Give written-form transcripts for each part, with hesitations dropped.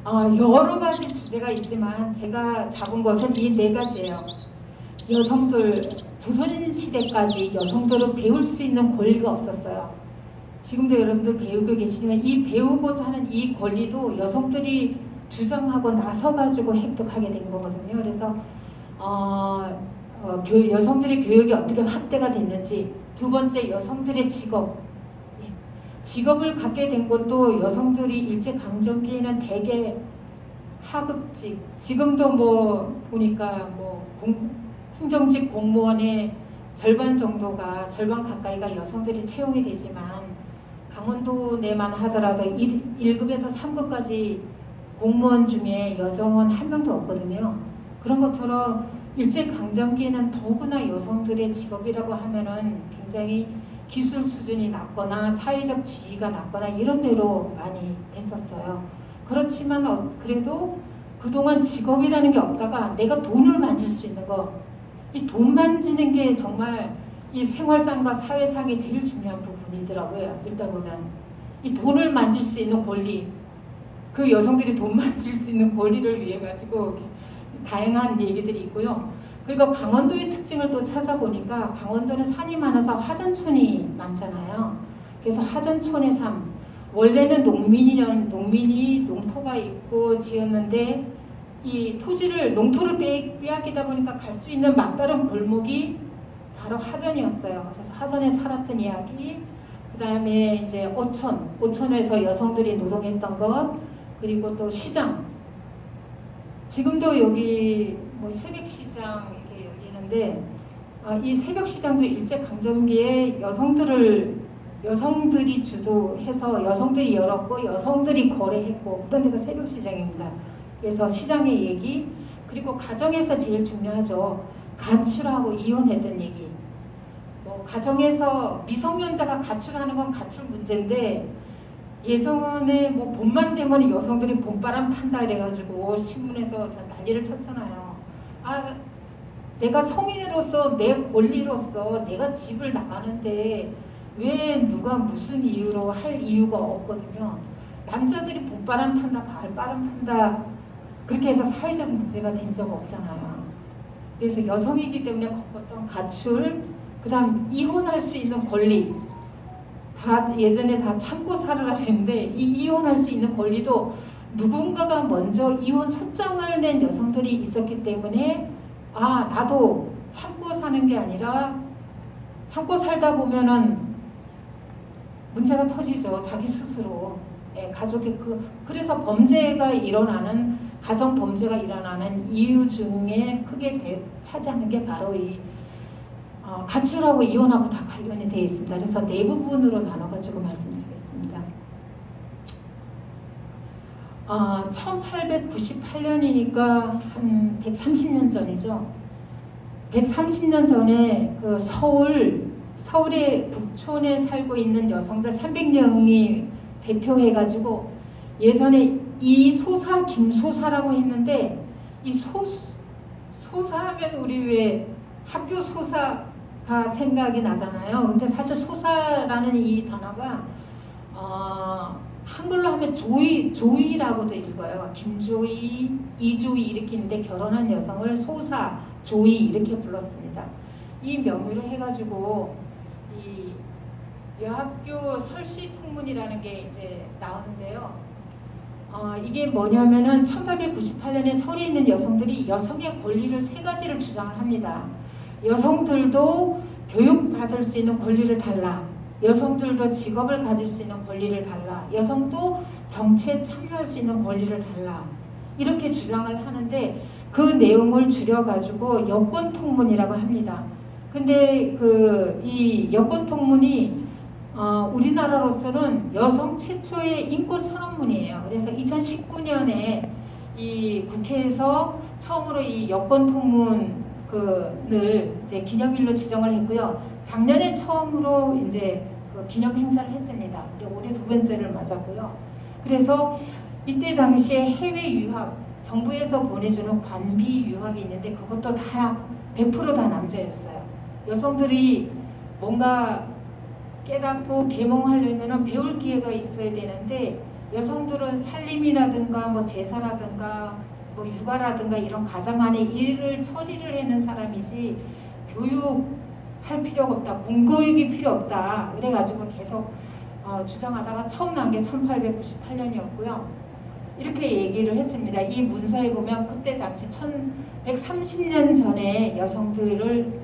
여러 가지 주제가 있지만 제가 잡은 것은 이 네 가지예요. 여성들, 조선시대까지 여성들은 배울 수 있는 권리가 없었어요. 지금도 여러분들 배우고 계시지만 이 배우고자 하는 이 권리도 여성들이 주장하고 나서가지고 획득하게 된 거거든요. 그래서 여성들의 교육이 어떻게 확대가 됐는지, 두 번째 여성들의 직업을 갖게 된 것도 여성들이 일제강점기에는 대개 하급직, 지금도 뭐 보니까 행정직 공무원의 절반 가까이가 여성들이 채용이 되지만 강원도 내만 하더라도 1급에서 3급까지 공무원 중에 여성은 한 명도 없거든요. 그런 것처럼 일제강점기에는 더구나 여성들의 직업이라고 하면은 굉장히 기술 수준이 낮거나 사회적 지위가 낮거나 이런 데로 많이 됐었어요. 그렇지만 그래도 그동안 직업이라는 게 없다가 내가 돈을 만질 수 있는 거, 이 돈 만지는 게 정말 이 생활상과 사회상이 제일 중요한 부분이더라고요. 읽다 보면 이 돈을 만질 수 있는 권리, 그 여성들이 돈 만질 수 있는 권리를 위해 가지고 다양한 얘기들이 있고요. 그리고 강원도의 특징을 또 찾아보니까 강원도는 산이 많아서 하전촌이 많잖아요. 그래서 하전촌의 삶, 원래는 농민이 농토가 있고 지었는데 이 토지를 농토를 빼앗기다 보니까 갈 수 있는 막다른 골목이 바로 하전이었어요. 그래서 하전에 살았던 이야기, 그 다음에 이제 오천에서 여성들이 노동했던 것, 그리고 또 시장. 지금도 여기 뭐 새벽시장 이렇게 열리는데 이 새벽시장도 일제강점기에 여성들이 주도해서 여성들이 열었고 여성들이 거래했고 그런 데가 새벽시장입니다. 그래서 시장의 얘기, 그리고 가정에서 제일 중요하죠. 가출하고 이혼했던 얘기. 뭐 가정에서 미성년자가 가출하는 건 가출 문제인데 예전에 뭐 봄만 되면 여성들이 봄바람 탄다 그래가지고 신문에서 난리를 쳤잖아요. 내가 성인으로서 내 권리로서 내가 집을 나가는데 왜 누가 무슨 이유로 할 이유가 없거든요. 남자들이 봄바람 탄다, 가을바람 탄다 그렇게 해서 사회적 문제가 된 적 없잖아요. 그래서 여성이기 때문에 겪었던 가출, 그 다음 이혼할 수 있는 권리, 예전에 다 참고 살아라 했는데 이 이혼할 수 있는 권리도 누군가가 먼저 이혼 소장을 낸 여성들이 있었기 때문에 나도 참고 사는 게 아니라 참고 살다 보면은 문제가 터지죠. 자기 스스로. 가족이 그래서 가정 범죄가 일어나는 이유 중에 크게 차지하는 게 바로 이 가출하고 이혼하고 다 관련이 되어 있습니다. 그래서 네 부분으로 나눠가지고 말씀드리겠습니다. 1898년이니까 한 130년 전이죠. 130년 전에 그 서울의 북촌에 살고 있는 여성들 300명이 대표해가지고 예전에 이소사, 김소사라고 했는데 이 소사하면 우리 왜 학교 소사가 생각이 나잖아요. 근데 사실 소사라는 이 단어가 한글로 하면 조이라고도 읽어요. 김조이, 이조이 이렇게 있는데 결혼한 여성을 소사, 조이 이렇게 불렀습니다. 이 명의로 해가지고 이 여학교 설시통문이라는 게 이제 나오는데요. 이게 뭐냐면은 1898년에 서울에 있는 여성들이 여성의 권리를 세 가지를 주장을 합니다. 여성들도 교육받을 수 있는 권리를 달라. 여성들도 직업을 가질 수 있는 권리를 달라. 여성도 정치에 참여할 수 있는 권리를 달라. 이렇게 주장을 하는데 그 내용을 줄여가지고 여권통문이라고 합니다. 근데 이 여권통문이 우리나라로서는 여성 최초의 인권선언문이에요. 그래서 2019년에 이 국회에서 처음으로 이 여권통문을 이제 기념일로 지정을 했고요. 작년에 처음으로 이제 기념 행사를 했습니다. 그리고 올해 두 번째를 맞았고요. 그래서 이때 당시에 해외 유학, 정부에서 보내주는 관비 유학이 있는데 그것도 다 100% 다 남자였어요. 여성들이 뭔가 깨닫고 계몽하려면 배울 기회가 있어야 되는데 여성들은 살림이라든가 뭐 제사라든가 뭐 육아라든가 이런 가정 안의 일을 처리를 하는 사람이지 교육할 필요가 없다, 공교육이 필요 없다 그래가지고 계속 주장하다가 처음 나온 게 1898년이었고요. 이렇게 얘기를 했습니다. 이 문서에 보면 그때 당시 1130년 전에 여성들을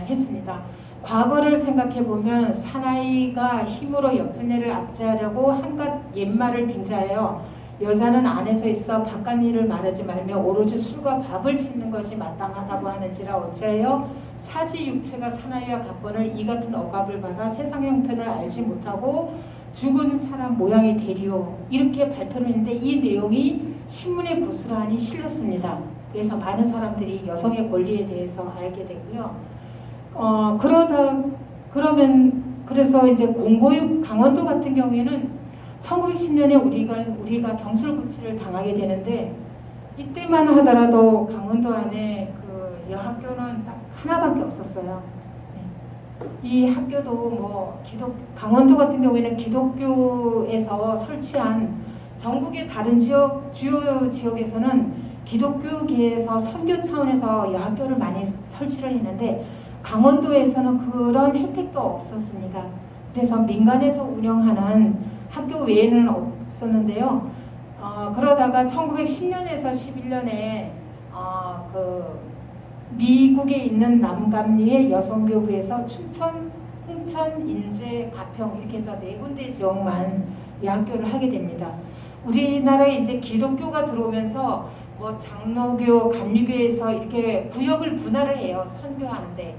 했습니다. 과거를 생각해 보면 사나이가 힘으로 여편네를 압제하려고 한갓 옛말을 빙자하여 여자는 안에서 있어 바깥 일을 말하지 말며 오로지 술과 밥을 짓는 것이 마땅하다고 하는지라 어찌하여 사지 육체가 사나이와 같거늘 이 같은 억압을 받아 세상 형편을 알지 못하고 죽은 사람 모양이 되리오 이렇게 발표를 했는데 이 내용이 신문에 고스란히 실렸습니다. 그래서 많은 사람들이 여성의 권리에 대해서 알게 되고요. 그래서 이제 공고육 강원도 같은 경우에는 1910년에 우리가 경술고치를 당하게 되는데 이때만 하더라도 강원도 안에 그 여학교는 딱 하나밖에 없었어요. 이 학교도 뭐 강원도 같은 경우에는 기독교에서 설치한 전국의 다른 주요 지역에서는 기독교계에서 선교 차원에서 여학교를 많이 설치를 했는데 강원도에서는 그런 혜택도 없었습니다. 그래서 민간에서 운영하는 학교 외에는 없었는데요. 그러다가 1910년에서 11년에 그 미국에 있는 남감리의 여성교부에서 춘천, 홍천, 인제, 가평 이렇게 해서 4군데 지역만 여학교를 하게 됩니다. 우리나라에 이제 기독교가 들어오면서 뭐 장로교, 감리교에서 이렇게 구역을 분할을 해요. 선교하는데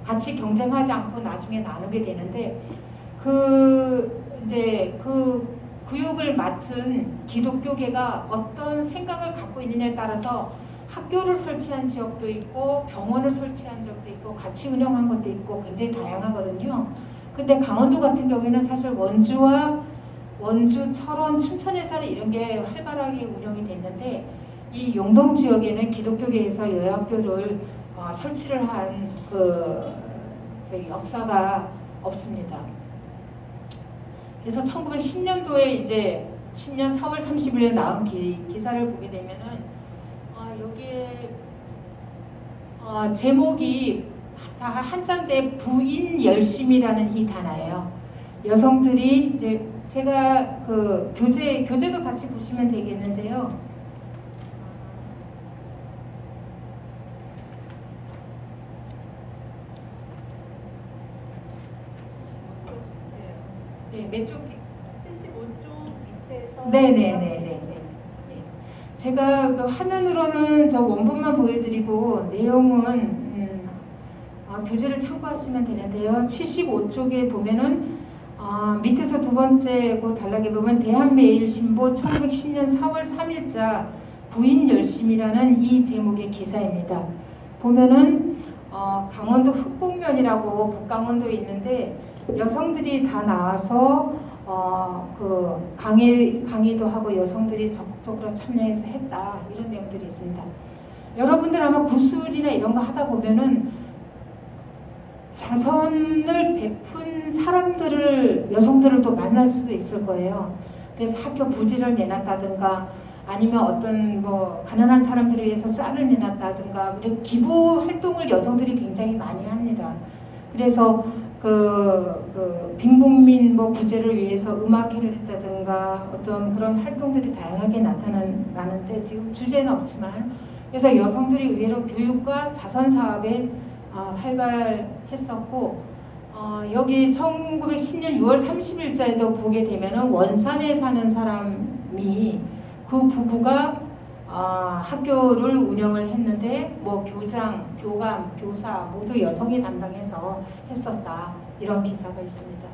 같이 경쟁하지 않고 나중에 나누게 되는데 이제 그 구역을 맡은 기독교계가 어떤 생각을 갖고 있느냐에 따라서 학교를 설치한 지역도 있고 병원을 설치한 지역도 있고 같이 운영한 것도 있고 굉장히 다양하거든요. 근데 강원도 같은 경우에는 사실 원주, 철원, 춘천에서는 이런 게 활발하게 운영이 됐는데 이 용동 지역에는 기독교계에서 여학교를 설치를 한 저희 역사가 없습니다. 그래서 1910년도에 이제 10년 4월 30일에 나온 기사를 보게 되면은 여기에 제목이 다 한자인데 부인 열심이라는 이 단어예요. 여성들이 이제 제가 그 교재도 같이 보시면 되겠는데요. 네, 몇 쪽? 75쪽 밑에서. 네네네네. 제가 그 화면으로는 저 원본만 보여드리고 내용은 교재를 참고하시면 되는데요. 75쪽에 보면은 밑에서 두 번째 그 단락에 보면 대한매일신보 1910년 4월 3일자 부인 열심이라는 이 제목의 기사입니다. 보면은 강원도 흑곡면이라고 북강원도에 있는데 여성들이 다 나와서 그 강의도 하고 여성들이 적극적으로 참여해서 했다 이런 내용들이 있습니다. 여러분들 아마 구술이나 이런 거 하다 보면은 자선을 베푼 사람들을 여성들을 또 만날 수도 있을 거예요. 그래서 학교 부지를 내놨다든가 아니면 어떤 뭐 가난한 사람들을 위해서 쌀을 내놨다든가 그리고 기부 활동을 여성들이 굉장히 많이 합니다. 그래서 빈국민 뭐 구제를 위해서 음악회를 했다든가 어떤 그런 활동들이 다양하게 나타나는데 지금 주제는 없지만 그래서 여성들이 의외로 교육과 자선 사업에 활발했었고 여기 1910년 6월 30일자에도 보게 되면은 원산에 사는 사람이 그 부부가 학교를 운영을 했는데 뭐 교장, 교감, 교사 모두 여성이 담당해서 했었다 이런 기사가 있습니다.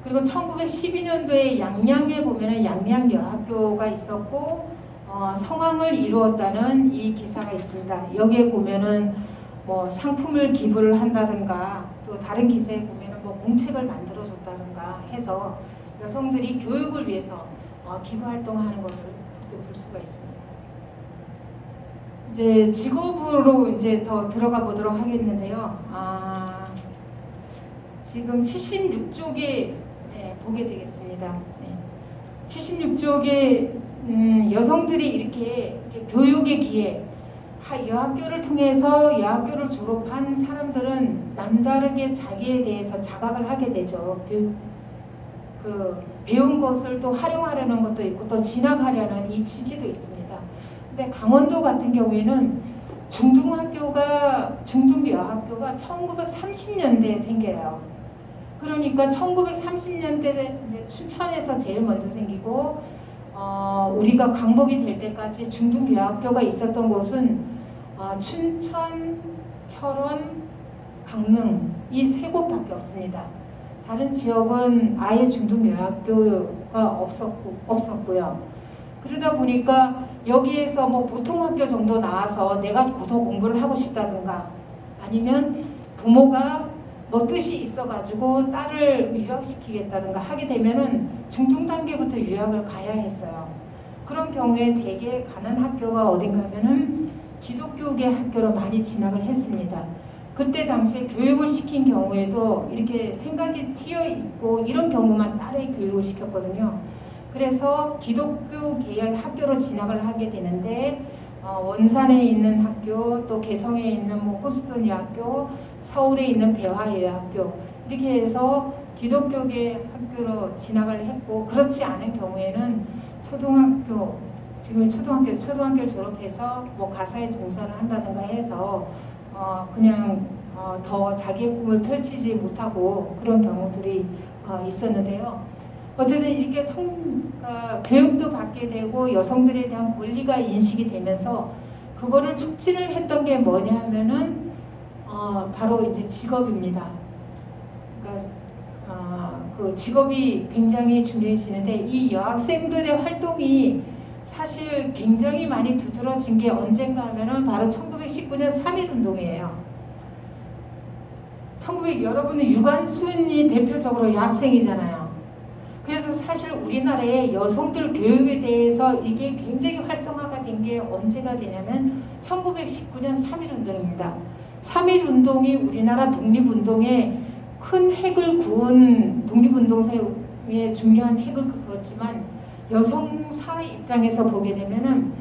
그리고 1912년도에 양양에 보면은 양양 여학교가 있었고 성황을 이루었다는 이 기사가 있습니다. 여기에 보면은 뭐 상품을 기부를 한다든가 또 다른 기사에 보면은 뭐 공책을 만들어 줬다든가 해서 여성들이 교육을 위해서 기부 활동하는 것을 볼 수가 있습니다. 이제 직업으로 이제 더 들어가 보도록 하겠는데요. 지금 76쪽에 보게 되겠습니다. 76쪽에 여성들이 이렇게 교육의 기회, 여학교를 통해서 여학교를 졸업한 사람들은 남다르게 자기에 대해서 자각을 하게 되죠. 배운 것을 또 활용하려는 것도 있고 또 진학하려는 이 취지도 있습니다. 근데 강원도 같은 경우에는 중등여학교가 1930년대에 생겨요. 그러니까 1930년대 이제 춘천에서 제일 먼저 생기고 우리가 강복이 될 때까지 중등여학교가 있었던 곳은 춘천, 철원, 강릉 이 세 곳밖에 없습니다. 다른 지역은 아예 중등여학교가 없었고요. 그러다 보니까 여기에서 뭐 보통학교 정도 나와서 내가 고등 공부를 하고 싶다든가 아니면 부모가 뭐 뜻이 있어가지고 딸을 유학시키겠다든가 하게 되면은 중등 단계부터 유학을 가야 했어요. 그런 경우에 대개 가는 학교가 어딘가 하면은 기독교계 학교로 많이 진학을 했습니다. 그때 당시에 교육을 시킨 경우에도 이렇게 생각이 튀어 있고 이런 경우만 딸의 교육을 시켰거든요. 그래서 기독교 계열 학교로 진학을 하게 되는데 원산에 있는 학교, 또 개성에 있는 뭐 호스턴 여학교, 서울에 있는 배화여학교 이렇게 해서 기독교계 학교로 진학을 했고 그렇지 않은 경우에는 초등학교, 지금 초등학교를 졸업해서 뭐 가사에 종사를 한다든가 해서 그냥 더 자기의 꿈을 펼치지 못하고 그런 경우들이 있었는데요. 어쨌든 이렇게 교육도 받게 되고 여성들에 대한 권리가 인식이 되면서 그거를 촉진을 했던 게 뭐냐 하면은 바로 이제 직업입니다. 그러니까 그 직업이 굉장히 중요해지는데 이 여학생들의 활동이 사실 굉장히 많이 두드러진 게 언젠가 하면은 바로 1919년 3.1운동이에요. 여러분은 유관순이 대표적으로 여학생이잖아요. 그래서 사실 우리나라의 여성들 교육에 대해서 이게 굉장히 활성화가 된 게 언제가 되냐면 1919년 3.1운동입니다. 3.1운동이 우리나라 독립운동에 큰 핵을 구운 독립운동사의 중요한 핵을 그었지만 여성사 입장에서 보게 되면은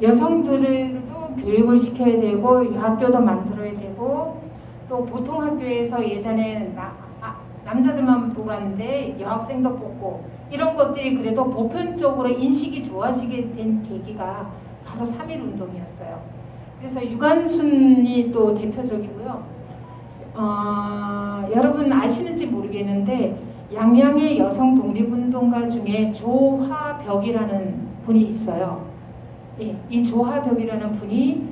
여성들도 교육을 시켜야 되고 여학교도 만들어야 되고 또 보통 학교에서 예전에 남자들만 뽑았는데 여학생도 뽑고 이런 것들이 그래도 보편적으로 인식이 좋아지게 된 계기가 바로 3.1운동이었어요. 그래서 유관순이 또 대표적이고요. 여러분 아시는지 모르겠는데 양양의 여성 독립운동가 중에 조화벽이라는 분이 있어요. 예, 이 조화벽이라는 분이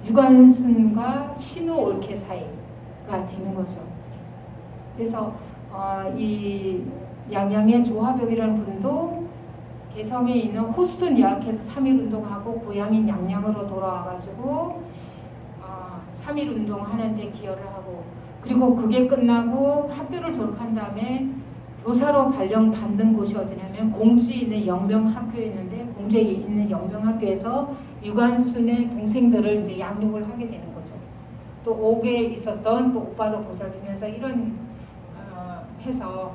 유관순과 신우 올케 사이가 되는 거죠. 그래서 이 양양의 조화벽이라는 분도 개성에 있는 호스턴 여학회에서 3.1운동하고 고향인 양양으로 돌아와가지고 3.1운동 하는데 기여를 하고 그리고 그게 끝나고 학교를 졸업한 다음에 교사로 발령받는 곳이 어디냐면 공주에 있는 영명학교에 있는데 공주에 있는 영명학교에서 유관순의 동생들을 이제 양육을 하게 되는 거죠. 또 옥에 있었던 또 오빠도 보살피면서 이런 해서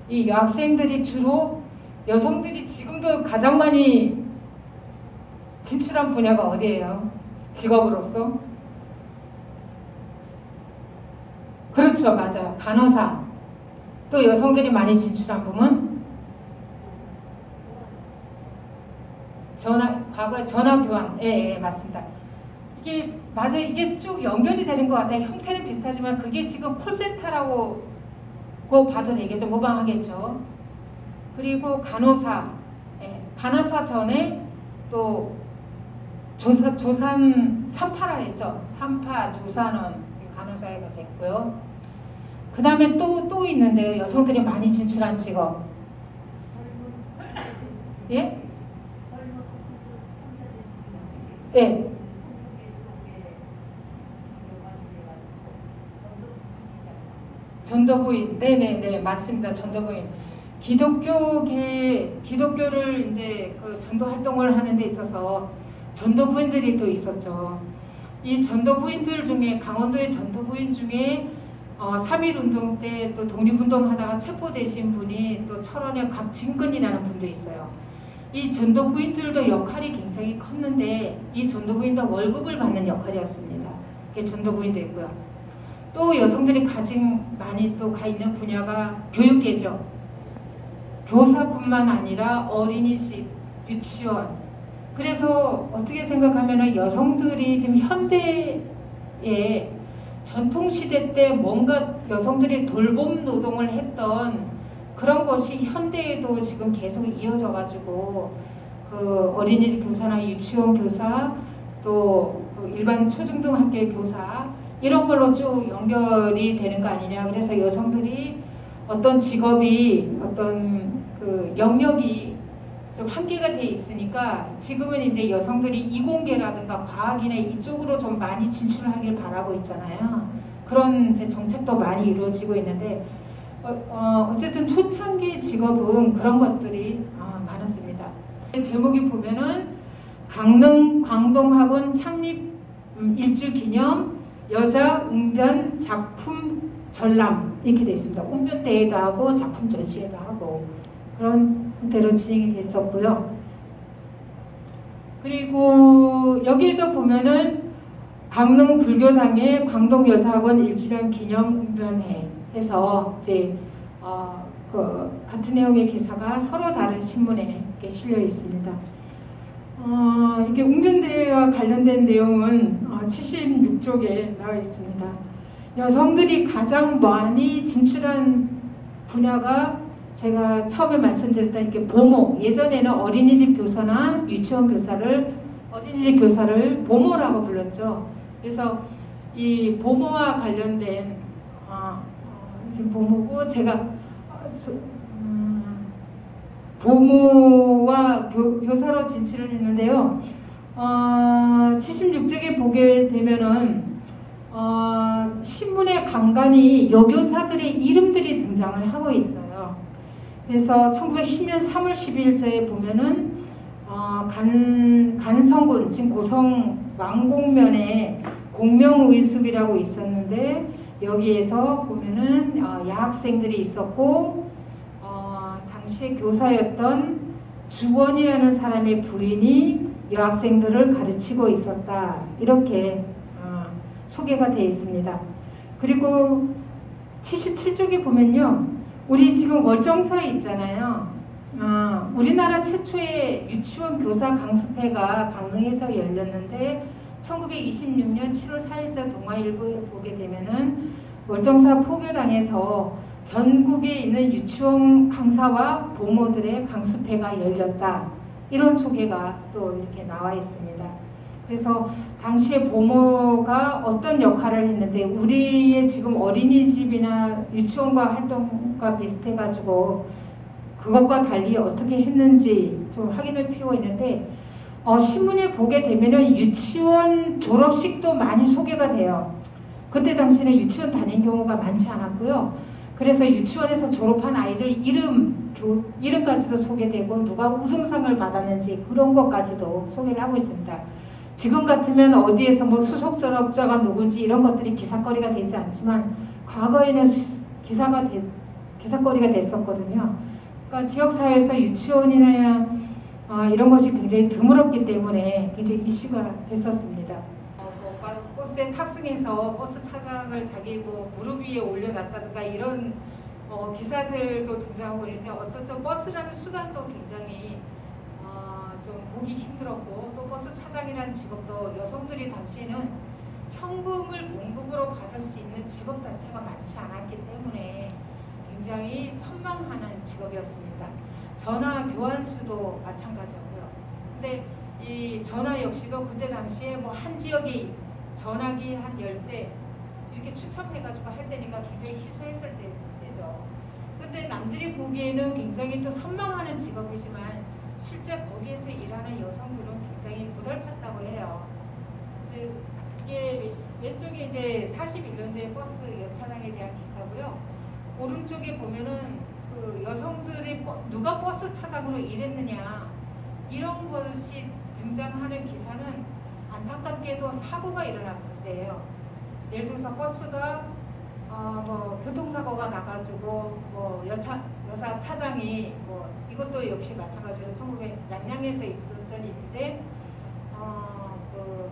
이 여학생들이 주로 여성들이 지금도 가장 많이 진출한 분야가 어디예요? 직업으로서? 그렇죠, 맞아요. 간호사. 또 여성들이 많이 진출한 부문? 과거에 전화교환. 예, 맞습니다. 이게 맞아요. 이게 쭉 연결이 되는 것 같아요. 형태는 비슷하지만 그게 지금 콜센터라고 봐도 되겠죠. 모방하겠죠. 그리고 간호사. 예, 간호사 전에 또 조산 3파라 했죠. 3파 조산원 간호사가 됐고요. 그 다음에 또 있는데요. 여성들이 많이 진출한 직업. 예? 예. 전도부인. 네네네. 맞습니다. 전도부인. 기독교를 이제 그 전도 활동을 하는 데 있어서 전도부인들이 또 있었죠. 이 전도부인들 중에 강원도의 전도부인 중에 3.1운동 때 또 독립운동 하다가 체포되신 분이 또 철원의 곽진근이라는 분도 있어요. 이 전도부인들도 역할이 굉장히 컸는데 이 전도부인도 월급을 받는 역할이었습니다. 그게 전도부인도 있고요. 또 여성들이 가장 많이 또 가 있는 분야가 교육계죠. 교사뿐만 아니라 어린이집, 유치원. 그래서 어떻게 생각하면 여성들이 지금 현대에 전통시대 때 뭔가 여성들이 돌봄 노동을 했던 그런 것이 현대에도 지금 계속 이어져 가지고 그 어린이집 교사나 유치원 교사 또 그 일반 초중등학교의 교사 이런 걸로 쭉 연결이 되는 거 아니냐. 그래서 여성들이 어떤 직업이 어떤 그 영역이 좀 한계가 돼 있으니까 지금은 이제 여성들이 이공계라든가 과학이나 이쪽으로 좀 많이 진출하길 바라고 있잖아요. 그런 이제 정책도 많이 이루어지고 있는데 어쨌든 초창기 직업은 그런 것들이 많았습니다. 제목이 보면은 강릉 광동학원 창립 1주 기념 여자 웅변 작품 전람 이렇게 되어 있습니다. 웅변 대회도 하고 작품 전시회도 하고 그런 형태로 진행이 됐었고요. 그리고 여기에도 보면은 강릉 불교당의 광동여자학원 1주년 기념 웅변회 해서 이제 그 같은 내용의 기사가 서로 다른 신문에 이렇게 실려 있습니다. 이게 웅변대회와 관련된 내용은 76쪽에 나와 있습니다. 여성들이 가장 많이 진출한 분야가 제가 처음에 말씀드렸던 이렇게 보모, 예전에는 어린이집 교사나 유치원 교사를 어린이집 교사를 보모라고 불렀죠. 그래서 이 보모와 관련된 보모고 제가 보모와 교사로 진출을 했는데요. 76쪽에 보게 되면은 신문에 간간히 여교사들의 이름들이 등장을 하고 있어요. 그래서 1910년 3월 12일자에 보면은 간성군 지금 고성 왕곡면에 공명의숙이라고 있었는데 여기에서 보면은 여학생들이 있었고 당시에 교사였던 주원이라는 사람의 부인이 여학생들을 가르치고 있었다. 이렇게 소개가 되어 있습니다. 그리고 77쪽에 보면요. 우리 지금 월정사에 있잖아요. 우리나라 최초의 유치원 교사 강습회가 강릉에서 열렸는데 1926년 7월 4일자 동아일보에 보게 되면은 월정사 포교당에서 전국에 있는 유치원 강사와 보모들의 강습회가 열렸다. 이런 소개가 또 이렇게 나와 있습니다. 그래서 당시에 보모가 어떤 역할을 했는데 우리의 지금 어린이집이나 유치원과 활동과 비슷해가지고 그것과 달리 어떻게 했는지 좀 확인할 필요가 있는데 신문에 보게 되면은 유치원 졸업식도 많이 소개가 돼요. 그때 당시에는 유치원 다닌 경우가 많지 않았고요. 그래서 유치원에서 졸업한 아이들 이름까지도 소개되고 누가 우등상을 받았는지 그런 것까지도 소개를 하고 있습니다. 지금 같으면 어디에서 뭐 수석 졸업자가 누군지 이런 것들이 기사거리가 되지 않지만 과거에는 기사거리가 됐었거든요. 그러니까 지역사회에서 유치원이나 이런 것이 굉장히 드물었기 때문에 굉장히 이슈가 됐었습니다. 버스에 탑승해서 버스 차장을 자기 무릎 위에 올려놨다든가 이런 기사들도 등장하고 있는데 어쨌든 버스라는 수단도 굉장히 좀 보기 힘들었고 또 버스 차장이라는 직업도 여성들이 당시에는 현금을 봉급으로 받을 수 있는 직업 자체가 많지 않았기 때문에 굉장히 선망하는 직업이었습니다. 전화 교환수도 마찬가지였고요. 근데 이 전화 역시도 그때 당시에 한 지역에 전화기 한 10대 이렇게 추첨해가지고 할 때니까 굉장히 희소했을 때죠. 근데 남들이 보기에는 굉장히 또 선망하는 직업이지만 실제 거기에서 일하는 여성들은 굉장히 고달팠다고 해요. 이게 왼쪽에 이제 41년도에 버스 여차장에 대한 기사고요. 오른쪽에 보면은 그 여성들이 누가 버스 차장으로 일했느냐 이런 것이 등장하는 기사는 안타깝게도 사고가 일어났을 때예요. 예를 들어서 버스가 뭐 교통사고가 나가지고 뭐 여사 차장이 뭐 이것도 역시 마찬가지로 양양에서 있었던 일인데 그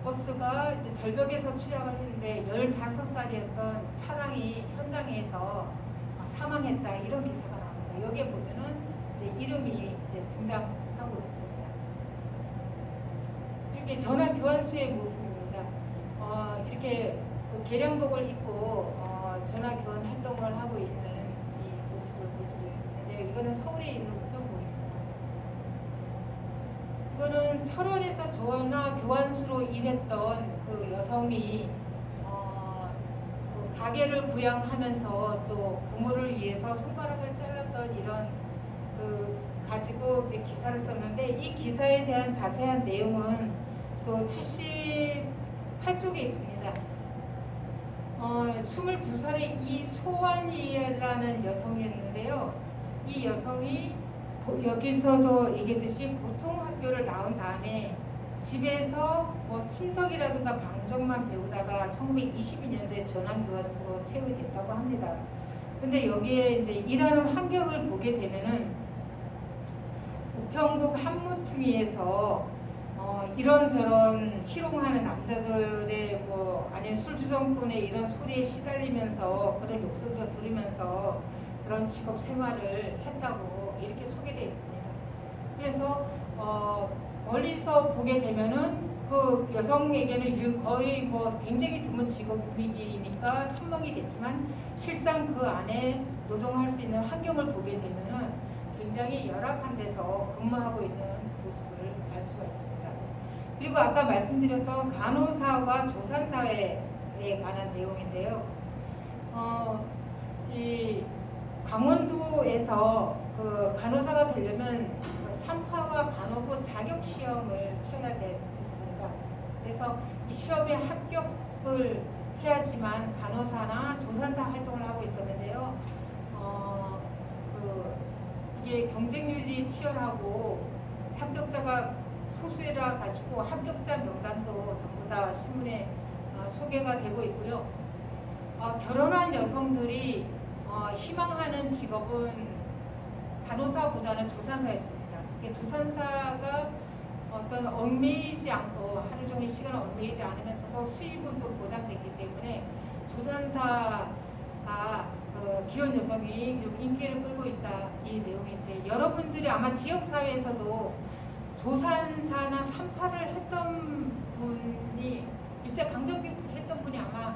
버스가 이제 절벽에서 추락을 했는데 15살이었던 차량이 현장에서 사망했다 이런 기사가 나옵니다. 여기에 보면은 이제 이름이 이제 등장하고 있습니다. 이렇게 전화 교환수의 모습입니다. 이렇게 그 개량복을 입고 전화 교환 활동을 하고 있는 이 모습을 보시고 있는데 이거는 서울에 있는 우편국입니다. 이거는 철원에서 전화 교환수로 일했던 그 여성이 그 가게를 부양하면서 또 부모를 위해서 손가락을 잘랐던 이런 그 가지고 이제 기사를 썼는데 이 기사에 대한 자세한 내용은 또 78쪽에 있습니다. 22살의 이소환이라는 여성이었는데요. 이 여성이 여기서도 얘기했듯이 보통 학교를 나온 다음에 집에서 뭐 침석이라든가 방정만 배우다가 1922년도에 전환교환수로 채용이 됐다고 합니다. 근데 여기에 이제 일하는 환경을 보게 되면은 우편국 한무퉁이에서 이런저런 희롱하는 남자들의 뭐 아니면 술주정꾼의 이런 소리에 시달리면서 그런 욕설도 들으면서 그런 직업 생활을 했다고 이렇게 소개되어 있습니다. 그래서 멀리서 보게 되면은 그 여성에게는 거의 뭐 굉장히 드문 직업이니까 선망이 됐지만 실상 그 안에 노동할 수 있는 환경을 보게 되면은 굉장히 열악한 데서 근무하고 있는 모습을 알 수가 있습니다. 그리고 아까 말씀드렸던 간호사와 조산사회에 관한 내용인데요. 이 강원도에서 그 간호사가 되려면 3파와 간호부 자격 시험을 쳐야 됐습니다. 그래서 이 시험에 합격을 해야지만 간호사나 조산사 활동을 하고 있었는데요. 이게 경쟁률이 치열하고 합격자가 소수라 가지고 합격자 명단도 전부 다 신문에 소개가 되고 있고요. 결혼한 여성들이 희망하는 직업은 간호사보다는 조산사였습니다. 조산사가 어떤 얽매이지 않고 하루 종일 시간을 얽매이지 않으면서도 수입은 또 보장되기 때문에 조산사가 기혼 여성이 좀 인기를 끌고 있다 이 내용인데 여러분들이 아마 지역사회에서도 조산사나 산파를 했던 분이 일제강점기 했던 분이 아마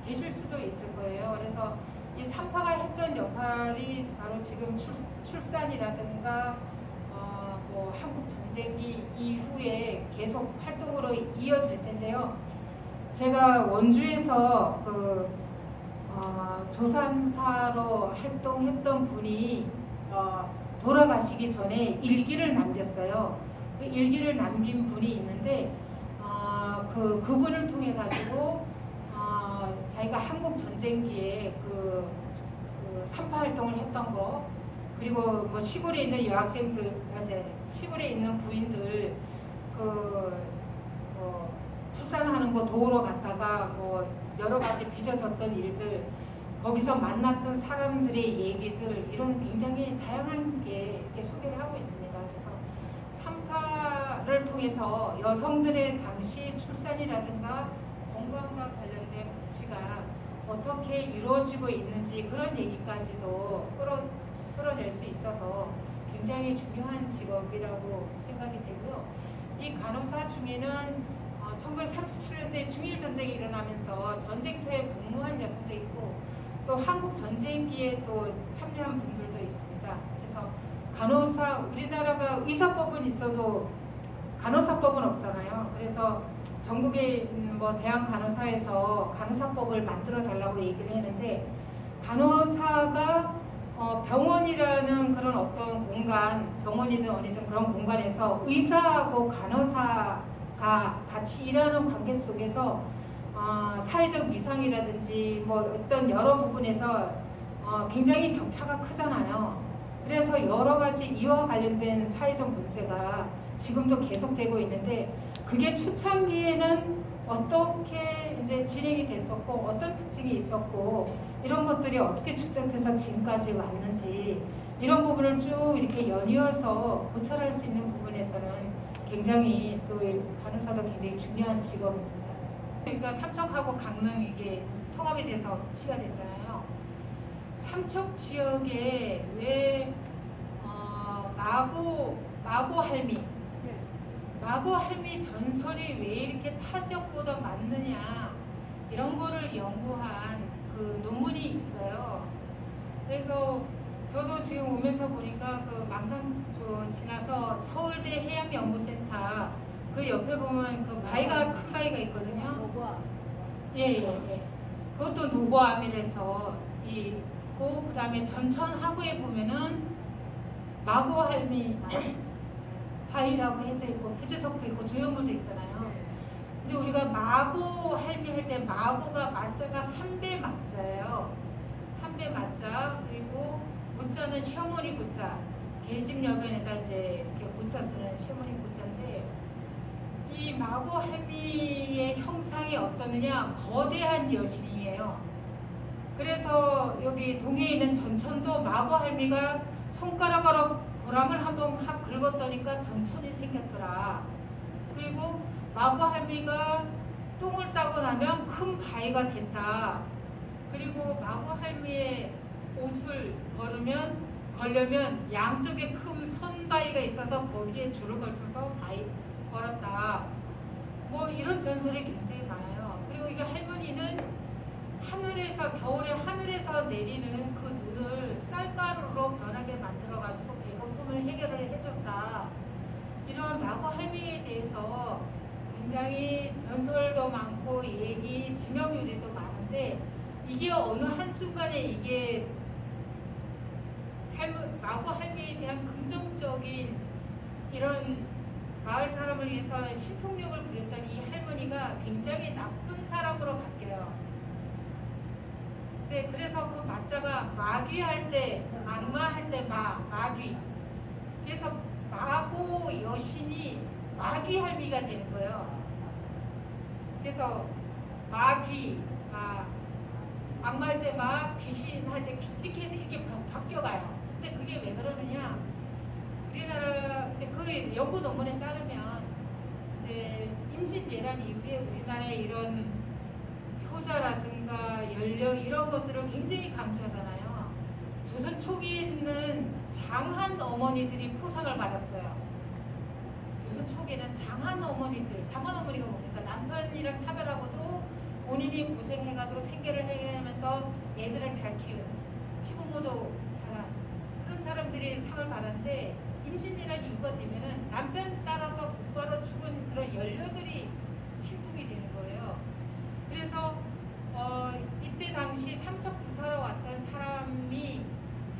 계실 수도 있을 거예요. 그래서 이 산파가 했던 역할이 바로 지금 출산이라든가 뭐 한국 전쟁기 이후에 계속 활동으로 이어질 텐데요. 제가 원주에서 조산사로 활동했던 분이 돌아가시기 전에 일기를 남겼어요. 그 일기를 남긴 분이 있는데 그분을 통해 가지고 자기가 한국 전쟁기에 그 산파 활동을 했던 거 그리고 뭐 시골에 있는 여학생들 이제 시골에 있는 부인들 출산하는 거 도우러 갔다가 뭐 여러 가지 빚어졌던 일들 거기서 만났던 사람들의 얘기들 이런 굉장히 다양한 게 이렇게 소개를 하고 있습니다. 그래서 산파를 통해서 여성들의 당시 출산이라든가 건강과 관련된 복지가 어떻게 이루어지고 있는지 그런 얘기까지도 끌어낼 수 있어서 굉장히 중요한 직업이라고 생각이 되고요. 이 간호사 중에는 1937년도에 중일전쟁이 일어나면서 전쟁터에 복무한 여성도 있고 또 한국 전쟁기에 또 참여한 분들도 있습니다. 그래서 간호사 우리나라가 의사법은 있어도 간호사법은 없잖아요. 그래서 전국의 뭐 대한 간호사에서 간호사법을 만들어 달라고 얘기를 했는데 간호사가 병원이라는 그런 어떤 공간, 병원이든 어디든 그런 공간에서 의사하고 간호사가 같이 일하는 관계 속에서 사회적 위상이라든지 뭐 어떤 여러 부분에서 굉장히 격차가 크잖아요. 그래서 여러 가지 이와 관련된 사회적 문제가 지금도 계속되고 있는데 그게 초창기에는 어떻게 이제 진행이 됐었고 어떤 특징이 있었고 이런 것들이 어떻게 축적돼서 지금까지 왔는지 이런 부분을 쭉 이렇게 연이어서 고찰할 수 있는 부분에서는 굉장히 또 간호사도 굉장히 중요한 직업입니다. 그러니까 삼척하고 강릉 이게 통합이 돼서 시가 됐잖아요. 삼척 지역에 왜 마고 할미 마고 할미 전설이 왜 이렇게 타 지역보다 많느냐 이런 거를 연구한 그 논문이 있어요. 그래서 저도 지금 오면서 보니까 그 망상촌 지나서 서울대 해양연구센터 그 옆에 보면 그 바위가 큰 바위가 있거든요. 노고암. 예. 그것도 노고암이라서 있고 그다음에 전천 하구에 보면은 마고 할미 바위라고 해서 있고 표지석도 있고 조형물도 있잖아요. 근데 우리가 마고 할미 할 때 마고가 마자가 3배 마자예요. 3배 마자 그리고 무자는 시어머니 무자 계집 여변에다 이제 이렇게 무자 쓰는 시어머니 무자인데 이 마고 할미의 형상이 어떠느냐 거대한 여신이에요. 그래서 여기 동해에 있는 전천도 마고 할미가 손가락으로 고랑을 한번 확 긁었더니까 전천이 생겼더라. 그리고 마고 할미가 똥을 싸고 나면 큰 바위가 됐다. 그리고 마고 할미의 옷을 걸려면 양쪽에 큰 선바위가 있어서 거기에 줄을 걸쳐서 바위 걸었다. 뭐 이런 전설이 굉장히 많아요. 그리고 이게 할머니는 하늘에서 겨울에 하늘에서 내리는 그 눈을 쌀가루로 변하게 만들어가지고 배고픔을 해결을 해줬다. 이런 마고 할미에 대해서 굉장히 전설도 많고 얘기, 지명유래도 많은데 이게 어느 한순간에 이게 마고 할미에 대한 긍정적인 이런 마을 사람을 위해서 신통력을 부렸던 이 할머니가 굉장히 나쁜 사람으로 바뀌어요. 네, 그래서 그 마자가 마귀 할 때, 악마 할 때 마귀. 그래서 마고 여신이 마귀 할미가 되는 거예요. 그래서 마귀, 악마 할 때 귀신 할 때 이렇게 해서 이렇게 바뀌어가요. 근데 그게 왜 그러느냐? 우리나라 이제 그 연구 논문에 따르면 이제 임진왜란 이후에 우리나라의 이런 효자라든가 연령 이런 것들을 굉장히 강조하잖아요. 조선 초기에는 장한 어머니들이 포상을 받았어요. 조선 초기에는 장한 어머니들, 장한 어머니가 뭡니까? 남편이랑 사별하고도 본인이 고생해가지고 생계를 해가면서 애들을 잘 키우는 시부모도 잘한 그런 사람들이 상을 받았는데 임신이라는 이유가 되면은 남편 따라서 곧바로 죽은 그런 연료들이 침송이 되는 거예요. 그래서 이때 당시 삼척 부사로 왔던 사람이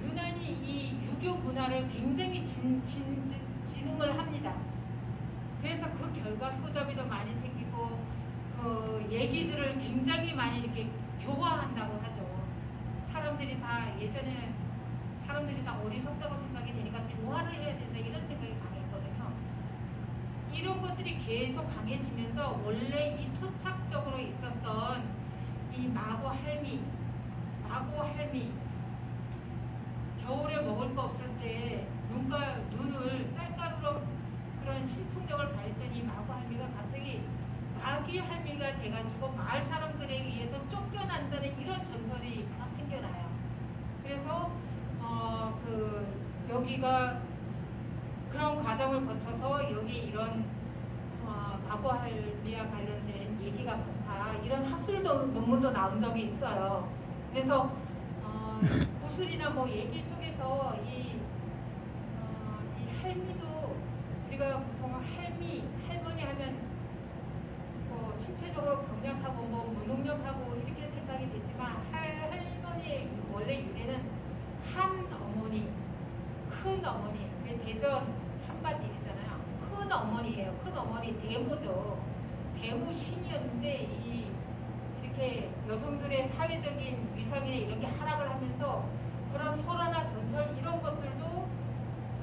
유난히 이 유교 문화를 굉장히 진흥을 합니다. 그래서 그 결과 효자비도 많이 생기고 그 얘기들을 굉장히 많이 이렇게 교화한다고 하죠. 사람들이 다 예전에는 사람들이 다 어리석다고 생각이 되니까 교화를 해야 된다 이런 생각이 강했거든요. 이런 것들이 계속 강해지면서 원래 이 토착적으로 있었던 이 마고 할미 겨울에 먹을 거 없을 때 눈을 쌀가루로 그런 신통력을 발휘했더니 마고 할미가 갑자기 마귀 할미가 돼가지고 마을 사람들에 의해서 쫓겨난다는 이런 전설이 막 생겨나요. 그래서 여기가 그런 과정을 거쳐서 여기 이런 마고 할미와 관련된 얘기가 많다. 이런 학술 논문도 나온 적이 있어요. 그래서 구술이나 뭐 얘기 속에서 이 할미도 우리가 보통 할머니 하면 뭐 신체적으로 병약하고 뭐 무능력하고 이렇게 생각이 되지만 할머니의 원래 유래는 한 어머니, 큰 어머니, 대전 한밭일이잖아요. 큰 어머니예요. 큰 어머니 대모죠. 대모 신이었는데 이렇게 여성들의 사회적인 위상이나 이런 게 하락을 하면서 그런 설화나 전설 이런 것들도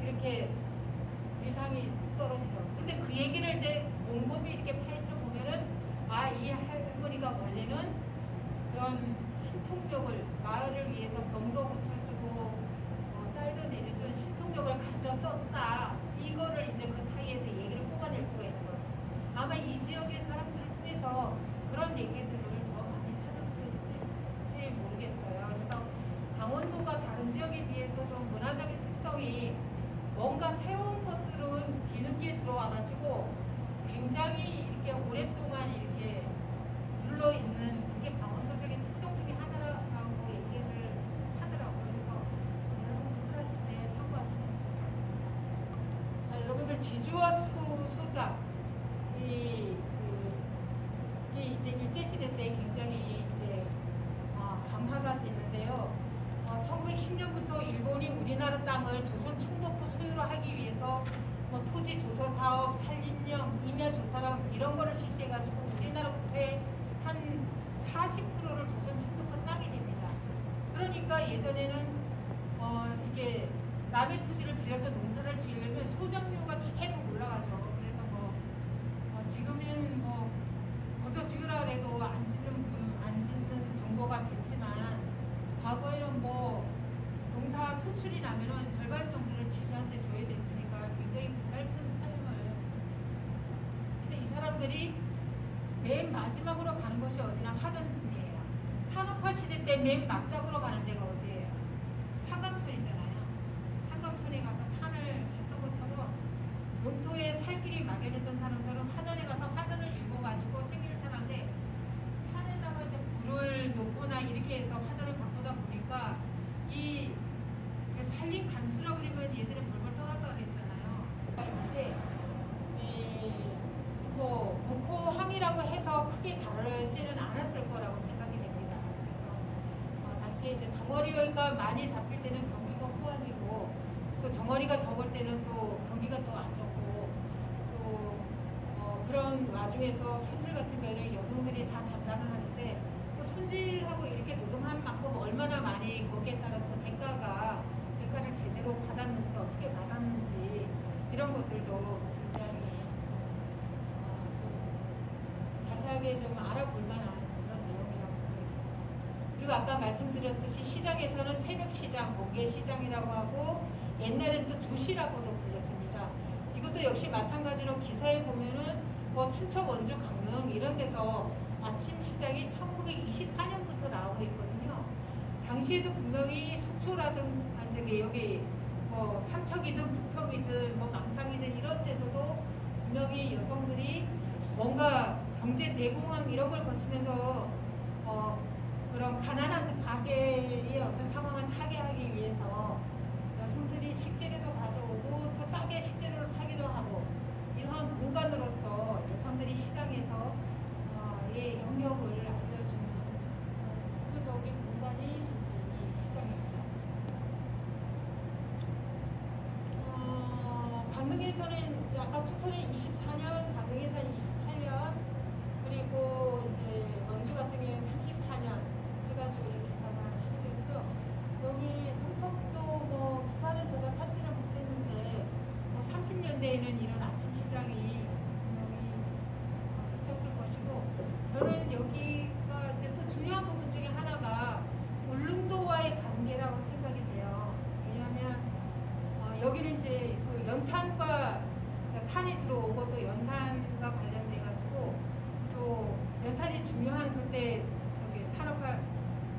이렇게 위상이 떨어지죠. 근데 그 얘기를 이제 공부 곰곰이 이렇게 파헤쳐 보면은 이 할머니가 원래는 그런 신통력을 마을을 위해서 병도 고쳐주고 쌀도 내려준 신통력을 가졌었다. 이거를 이제 그 사이에서 얘기를 뽑아낼 수가 있는 거죠. 아마 이 지역의 사람들을 통해서 그런 얘기들을 더 많이 찾을 수 있을지 모르겠어요. 그래서 강원도가 다른 지역에 비해서 좀 문화적인 특성이 뭔가 새로운 것들은 뒤늦게 들어와가지고 굉장히 이렇게 오랫동안 이렇게 눌러있는 그게 강원도적인 특성 중에 하나라고 얘기를 하더라고요. 그래서 여러분 구슬하실 때 참고하시면 좋을 것 같습니다. 자, 여러분들 지주와 소작 이게 이제 일제시대 때 굉장히 이제 강화가 됐는데요. 1910년부터 일본이 우리나라 땅을 조선 총독부 소유로 하기 위해서 토지 조서 사업, 산림령, 임야 조사랑 이런 거를 실시해가지고 우리나라 국토의 한 40%를 조선 총독부 땅이 됩니다. 그러니까 예전에는 이게 남의 토지를 빌려서 농사를 지으려면 소작료가 계속 올라가죠. 그래서 지금은 벌써 지으라 그래도 안 짓는 정도가 됐지만 과거에는 농사 수출이 나면은 절반 정도를 지주한테 줘야 됐으니까 굉장히 짧은 삶을. 그래서 이 사람들이 맨 마지막으로 가는 곳이 어디나 화전진이에요. 산업화 시대 때 맨 막작으로 가는 데가 어디예요? 한강촌이잖아요. 한강촌에 가서 판을 했던 것처럼 농토에 살 길이 막연했던 사람들은 화전에 가서 화전을 읽어가지고 생기를 사는데 산에다가 이제 불을 놓거나 이렇게 해서 화전을 바꾸다 보니까 이 산림 간수라고 그러면 예전에 벌벌 떠났다고 그랬잖아요. 근데 목호항이라고 해서 크게 다르지는 않았을 거라고 생각이 됩니다. 그래서 당시에 이제 정어리가 많이 잡힐 때는 경기가 호황이고 또 정어리가 적을 때는 또 경기가 또 안 좋고 또 그런 와중에서 손질 같은 경우는 여성들이 다 담당을 하는데 또 손질하고 이렇게 노동한 만큼 얼마나 많이 거기에 따른 또 대가를 제대로 받았는지 어떻게 받았는지 이런 것들도 굉장히 자세하게 좀 알아볼 만한 그런 내용이라고 생각합니다. 그리고 아까 말씀드렸듯이 시장에서는 새벽시장, 멍게시장이라고 하고 옛날엔 또 조시라고도 불렸습니다. 이것도 역시 마찬가지로 기사에 보면은 춘천, 원주, 강릉 이런 데서 아침 시장이 1924년부터 나오고 있거든요. 당시에도 분명히 속초라든 여기 삼척이든 부평이든 망상이든 이런 데서도 분명히 여성들이 뭔가 경제 대공황 이런 걸 거치면서 그런 가난한 가게의 어떤 상황을 타개하기 위해서 여성들이 식재료도 가져오고 또 싸게 식재료를 사기도 하고 이러한 공간으로서 여성들이 시장에서 영역을 알려주는 구조적인 공간이 이 시장입니다. 강릉에서는 아까 춘천에 24년, 강릉에서는 28년, 그리고 이제 원주 같은 경우에는 34년 해가지고 이렇게 기사가 실리고요. 여기 삼척도 기사는 제가 찾지는 못했는데 30년대에는 이런 아침 시장이 분명히 있었을 것이고, 저는 여기가 이제 또 중요한 부분 중에 하나가 울릉도와의 관계라고 생각이 돼요. 왜냐하면 여기는 이제 그 연탄과 탄이 들어오고 또 연탄과 관련돼 가지고 또 연탄이 중요한 그때 저기 산업화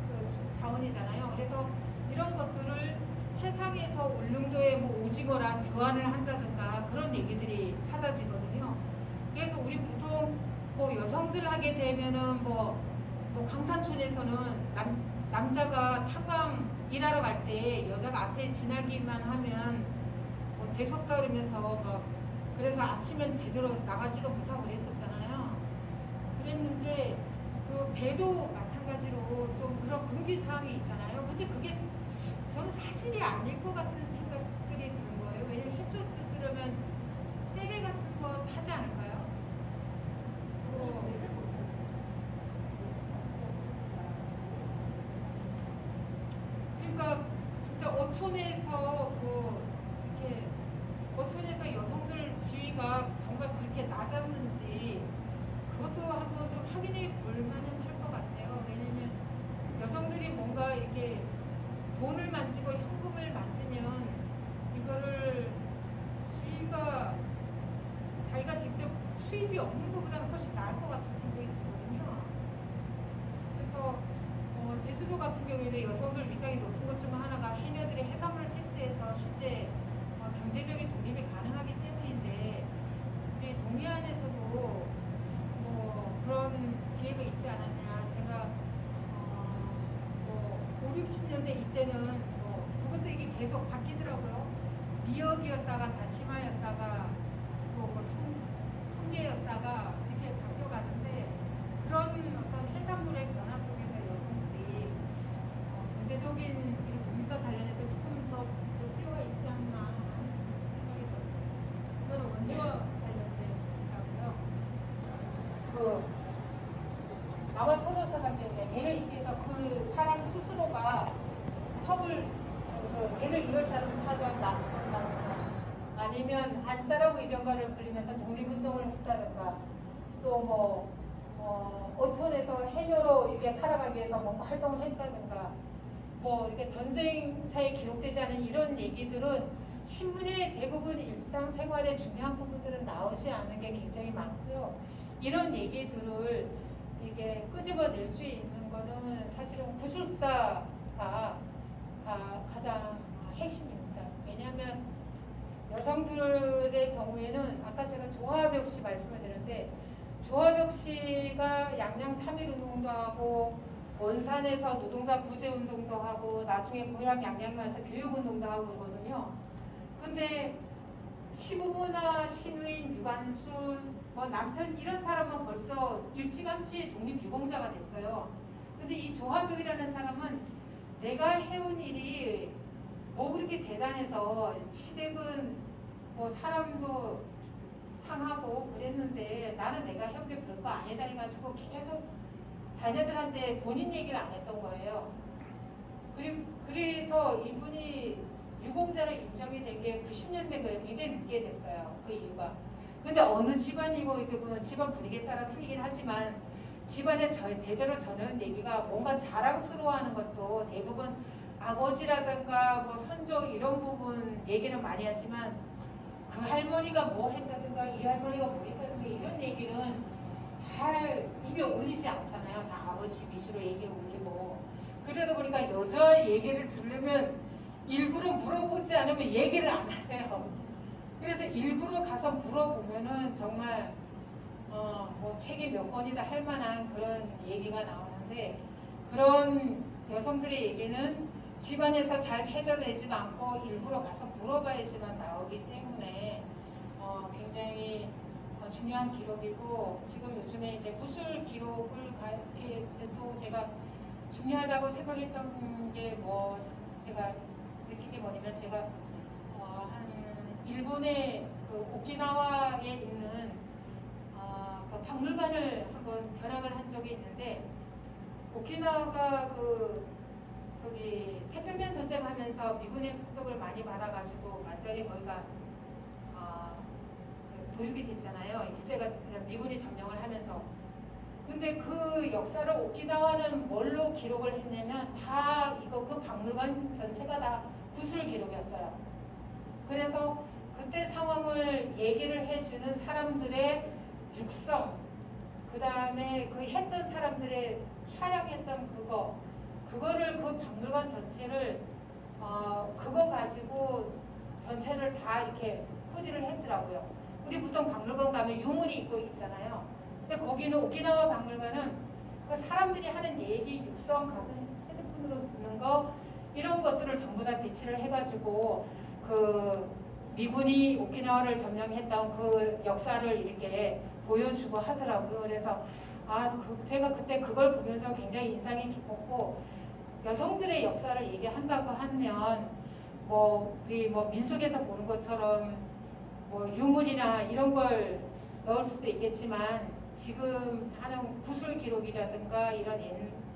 그 자원이잖아요. 그래서 이런 것들을 해상에서 울릉도에 오징어랑 교환을 한다든가 그런 얘기들이 찾아지거든요. 그래서 우리 보통 여성들 하게 되면은 강산촌에서는 남자가 탄광 일하러 갈 때 여자가 앞에 지나기만 하면 재수없다 그러면서 그래서 아침엔 제대로 나가지도 못하고 그랬었잖아요. 그랬는데 그 배도 마찬가지로 좀 그런 금기사항이 있잖아요. 근데 그게 저는 사실이 아닐 것 같은 생각들이 드는 거예요. 왜냐면 해초 뜯으려면 떼배 같은 거 타지 않을까요? 그러니까 진짜 어촌에서 어촌에서 여성들 지위가 정말 그 이렇게 낮았는지 그것도 한번 좀 확인해 볼 만은 할 것 같아요. 왜냐면 여성들이 뭔가 이렇게 돈을 만지고 현금을 만지면 이거를 자기가 직접 수입이 없는 것보다는 훨씬 나을 것 같은 생각이 들거든요. 그래서 제주도 같은 경우에는 여성들 위상이 높은 것 중 하나가 해녀들이 해산물을 채취해서 실제 경제적인 독립이 가능하기 때문인데 우리 동해안에서도 뭐 그런 기회가 있지 않았냐. 제가 5, 60년대 이때는 그것도 이게 계속 바뀌더라고요. 미역이었다가 다시마였다가 또 성게였다가 이렇게 바뀌어가는데 그런 어떤 해산물의 변화 속에서 여성들이 경제적인 독립과 관련해서 조금 더 볼 필요가 있지 않나 생각이 들었어요. 이거는 원주와 관련된 거고요. 나와 서도사상 때문에 배를 입혀서 그 사람 스스로가 배를 이을 사람을 사주한다든가 아니면 안싸라고 이런 거를 불리면서 독립운동을 했다든가 또 어촌에서 해녀로 이렇게 살아가기 위해서 뭔가 활동을 했다든가 이렇게 전쟁사에 기록되지 않은 이런 얘기들은 신문의 대부분 일상생활의 중요한 부분들은 나오지 않는 게 굉장히 많고요. 이런 얘기들을 이게 끄집어낼 수 있는 거는 사실은 구술사가 가장 핵심입니다. 왜냐하면 여성들의 경우에는 아까 제가 조화벽 씨 말씀을 드렸는데 조화벽 씨가 양양 3.1운동도 하고 원산에서 노동자 구제운동도 하고 나중에 고향 양양에 와서 교육운동도 하고 그러거든요. 근데 시부모나 시누인, 유관순, 남편 이런 사람은 벌써 일찌감치 독립유공자가 됐어요. 근데 이 조화벽이라는 사람은 내가 해온 일이 그렇게 대단해서 시댁은 사람도 상하고 그랬는데 나는 내가 해온 게 별거 아니다 해가지고 계속 자녀들한테 본인 얘기를 안 했던 거예요. 그래서 이분이 유공자로 인정이 된 게 90년대에 굉장히 늦게 됐어요. 그 이유가. 근데 어느 집안이고 이게 보면 집안 분위기에 따라 틀리긴 하지만 집안에 대대로 전해온 얘기가 뭔가 자랑스러워하는 것도 대부분 아버지라든가 선조 이런 부분 얘기는 많이 하지만 그 할머니가 뭐 했다든가 이 할머니가 뭐 했다든가 이런 얘기는 잘 입에 올리지 않잖아요. 다 아버지 위주로 얘기에 올리고 그러다 보니까 여자 얘기를 들으면 일부러 물어보지 않으면 얘기를 안 하세요. 그래서 일부러 가서 물어보면은 정말 책이 몇 권이다 할 만한 그런 얘기가 나오는데 그런 여성들의 얘기는 집안에서 잘 해결되지도 않고 일부러 가서 물어봐야지만 나오기 때문에 굉장히 중요한 기록이고 지금 요즘에 이제 구술 기록을 또 제가 중요하다고 생각했던 게 제가 느낀 게 뭐냐면 제가 일본의 오키나와에 있는 그 박물관을 한번 견학을 한 적이 있는데 오키나와가 태평양 전쟁하면서 미군의 폭격을 많이 받아가지고 완전히 거기가 도륙이 됐잖아요. 일제가 미군이 점령을 하면서. 근데 그 역사를 오키나와는 뭘로 기록을 했냐면 다 그 박물관 전체가 다 구술 기록이었어요. 그래서 그때 상황을 얘기를 해주는 사람들의 육성, 그 다음에 그 했던 사람들의 촬영했던 그거를 그 박물관 전체를 그거 가지고 전체를 다 이렇게 표지를 했더라고요. 우리 보통 박물관 가면 유물이 있고 있잖아요. 근데 거기는 오키나와 박물관은 그 사람들이 하는 얘기, 육성, 가서 핸드폰으로 듣는 거 이런 것들을 전부 다 비치를 해가지고 그 미군이 오키나와를 점령했던 그 역사를 이렇게 보여주고 하더라고요. 그래서 제가 그때 그걸 보면서 굉장히 인상이 깊었고 여성들의 역사를 얘기한다고 하면 우리 민속에서 보는 것처럼 유물이나 이런 걸 넣을 수도 있겠지만 지금 하는 구술 기록이라든가 이런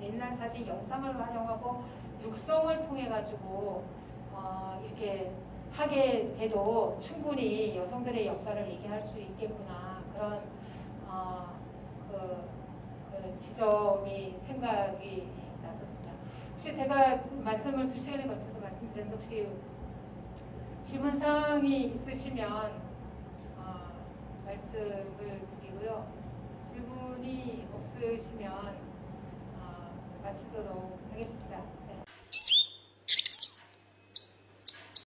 옛날 사진 영상을 활용하고 육성을 통해 가지고 이렇게 하게 돼도 충분히 여성들의 역사를 얘기할 수 있겠구나 그런 그 지점이 생각이 났었습니다. 혹시 제가 말씀을 2시간에 걸쳐서 말씀드렸는데 혹시 질문사항이 있으시면 말씀을 드리고요. 질문이 없으시면 마치도록 하겠습니다.